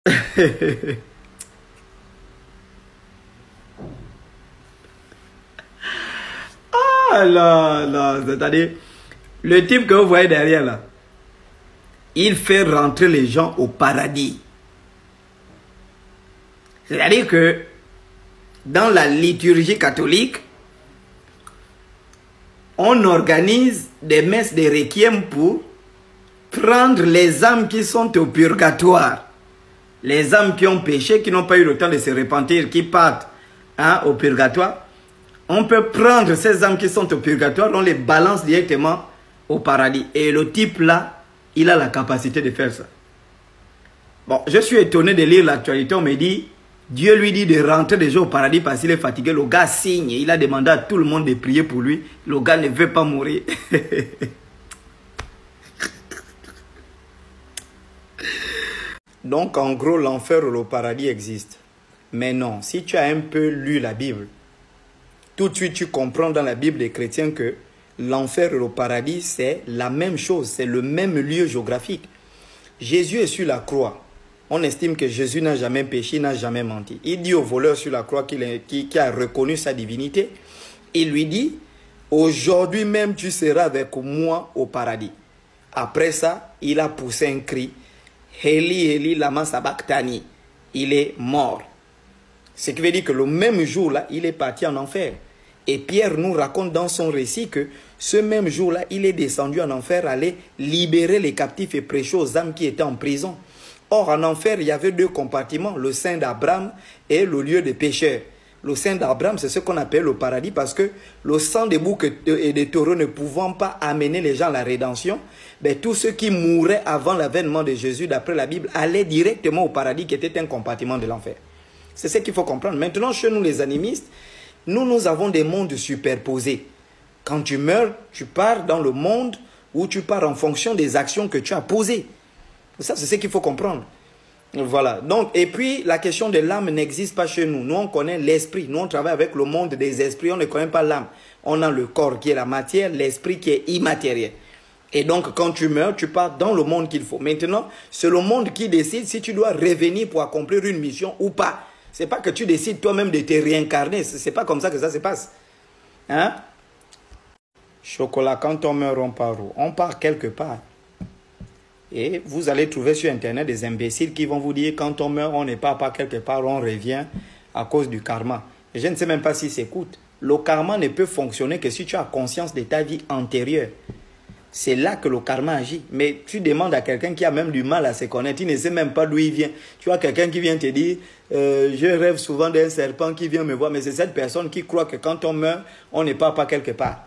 Ah là, là, c'est-à-dire, le type que vous voyez derrière là, il fait rentrer les gens au paradis. C'est-à-dire que dans la liturgie catholique, on organise des messes de requiem pour prendre les âmes qui sont au purgatoire. Les âmes qui ont péché, qui n'ont pas eu le temps de se repentir, qui partent au purgatoire. On peut prendre ces âmes qui sont au purgatoire, on les balance directement au paradis. Et le type là, il a la capacité de faire ça. Bon, je suis étonné de lire l'actualité, on me dit, Dieu lui dit de rentrer déjà au paradis parce qu'il est fatigué. Le gars signe, il a demandé à tout le monde de prier pour lui. Le gars ne veut pas mourir. Donc en gros, l'enfer ou le paradis existe. Mais non, si tu as un peu lu la Bible, tout de suite tu comprends dans la Bible des chrétiens que l'enfer et le paradis, c'est la même chose, c'est le même lieu géographique. Jésus est sur la croix. On estime que Jésus n'a jamais péché, n'a jamais menti. Il dit au voleur sur la croix qui a reconnu sa divinité, il lui dit, aujourd'hui même tu seras avec moi au paradis. Après ça, il a poussé un cri, Eli, Eli, lama sabachthani. Il est mort. Ce qui veut dire que le même jour-là, il est parti en enfer. Et Pierre nous raconte dans son récit que ce même jour-là, il est descendu en enfer, aller libérer les captifs et prêcher aux âmes qui étaient en prison. Or, en enfer, il y avait deux compartiments, le sein d'Abraham et le lieu des pécheurs. Le sein d'Abraham, c'est ce qu'on appelle le paradis parce que le sang des boucs et des taureaux ne pouvant pas amener les gens à la rédemption, ben, tous ceux qui mouraient avant l'avènement de Jésus, d'après la Bible, allaient directement au paradis qui était un compartiment de l'enfer. C'est ce qu'il faut comprendre. Maintenant, chez nous, les animistes, nous avons des mondes superposés. Quand tu meurs, tu pars dans le monde où tu pars en fonction des actions que tu as posées. Ça, c'est ce qu'il faut comprendre. Voilà. Donc, et puis, la question de l'âme n'existe pas chez nous. Nous, on connaît l'esprit. Nous, on travaille avec le monde des esprits. On ne connaît pas l'âme. On a le corps qui est la matière, l'esprit qui est immatériel. Et donc, quand tu meurs, tu pars dans le monde qu'il faut. Maintenant, c'est le monde qui décide si tu dois revenir pour accomplir une mission ou pas. Ce n'est pas que tu décides toi-même de te réincarner. Ce n'est pas comme ça que ça se passe. Hein? Chocolat, quand on meurt, on part où? On part quelque part. Et vous allez trouver sur Internet des imbéciles qui vont vous dire quand on meurt, on n'est pas quelque part, on revient à cause du karma. Et je ne sais même pas si s'écoute. Le karma ne peut fonctionner que si tu as conscience de ta vie antérieure. C'est là que le karma agit. Mais tu demandes à quelqu'un qui a même du mal à se connaître, il ne sait même pas d'où il vient. Tu vois quelqu'un qui vient te dire, je rêve souvent d'un serpent qui vient me voir. Mais c'est cette personne qui croit que quand on meurt, on n'est pas quelque part.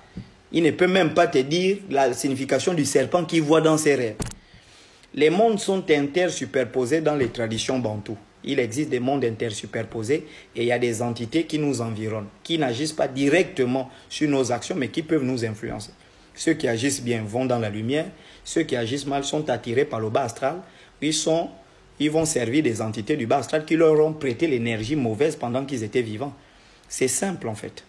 Il ne peut même pas te dire la signification du serpent qu'il voit dans ses rêves. Les mondes sont intersuperposés dans les traditions bantoues. Il existe des mondes intersuperposés et il y a des entités qui nous environnent, qui n'agissent pas directement sur nos actions, mais qui peuvent nous influencer. Ceux qui agissent bien vont dans la lumière, ceux qui agissent mal sont attirés par le bas astral. Ils vont servir des entités du bas astral qui leur ont prêté l'énergie mauvaise pendant qu'ils étaient vivants. C'est simple en fait.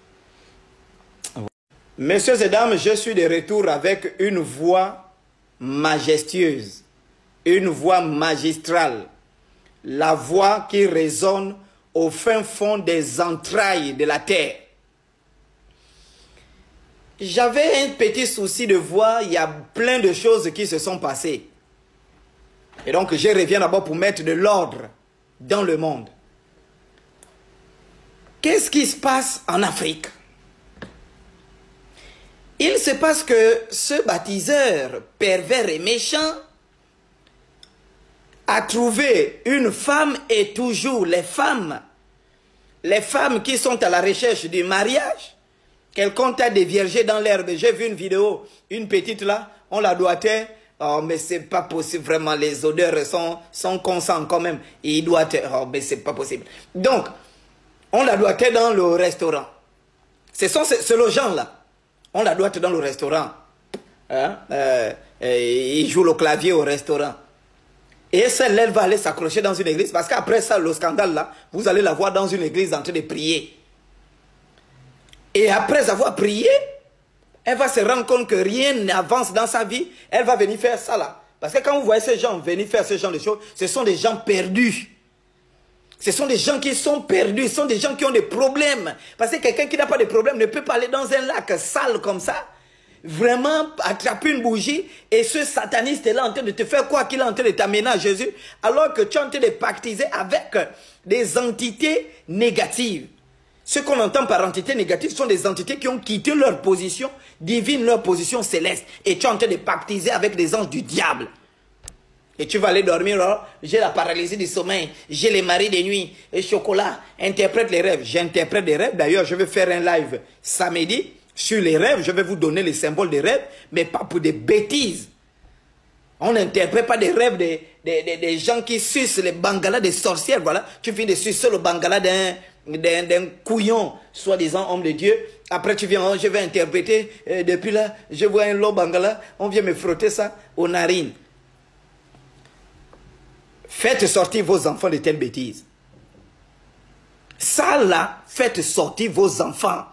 Messieurs et dames, je suis de retour avec une voix majestueuse. Une voix magistrale, la voix qui résonne au fin fond des entrailles de la terre. J'avais un petit souci de voix, il y a plein de choses qui se sont passées. Et donc je reviens d'abord pour mettre de l'ordre dans le monde. Qu'est-ce qui se passe en Afrique? Il se passe que ce baptiseur pervers et méchant a trouvé une femme et toujours les femmes qui sont à la recherche du mariage, quelqu'un t'a déviergé dans l'herbe. J'ai vu une vidéo, une petite là, on la doigtait, oh mais c'est pas possible vraiment, les odeurs sont constantes quand même, et il doit être, oh mais c'est pas possible. Donc, on la doigtait dans le restaurant. C'est le genre là, on la doigte dans le restaurant. Hein? Il joue le clavier au restaurant. Et celle-là, elle va aller s'accrocher dans une église. Parce qu'après ça, le scandale là, vous allez la voir dans une église en train de prier. Et après avoir prié, elle va se rendre compte que rien n'avance dans sa vie. Elle va venir faire ça là. Parce que quand vous voyez ces gens venir faire ce genre de choses, ce sont des gens perdus. Ce sont des gens qui sont perdus, ce sont des gens qui ont des problèmes. Parce que quelqu'un qui n'a pas de problème ne peut pas aller dans un lac sale comme ça, vraiment attraper une bougie, et ce sataniste est là en train de te faire quoi, qu'il est en train de t'amener à Jésus, alors que tu es en train de pactiser avec des entités négatives. Ce qu'on entend par entités négatives sont des entités qui ont quitté leur position divine, leur position céleste, et tu es en train de pactiser avec des anges du diable. Et tu vas aller dormir, oh, j'ai la paralysie du sommeil, j'ai les maris de nuit, et chocolat, interprète les rêves. J'interprète des rêves. D'ailleurs, je vais faire un live samedi sur les rêves. Je vais vous donner les symboles des rêves, mais pas pour des bêtises. On n'interprète pas des rêves des gens qui sucent les bangalas des sorcières. Voilà, tu finis de sucer le bangala d'un couillon, soi-disant homme de Dieu. Après, tu viens, oh, je vais interpréter. Depuis là, je vois un long bangala, on vient me frotter ça aux narines. Faites sortir vos enfants de telles bêtises. Ça là, faites sortir vos enfants.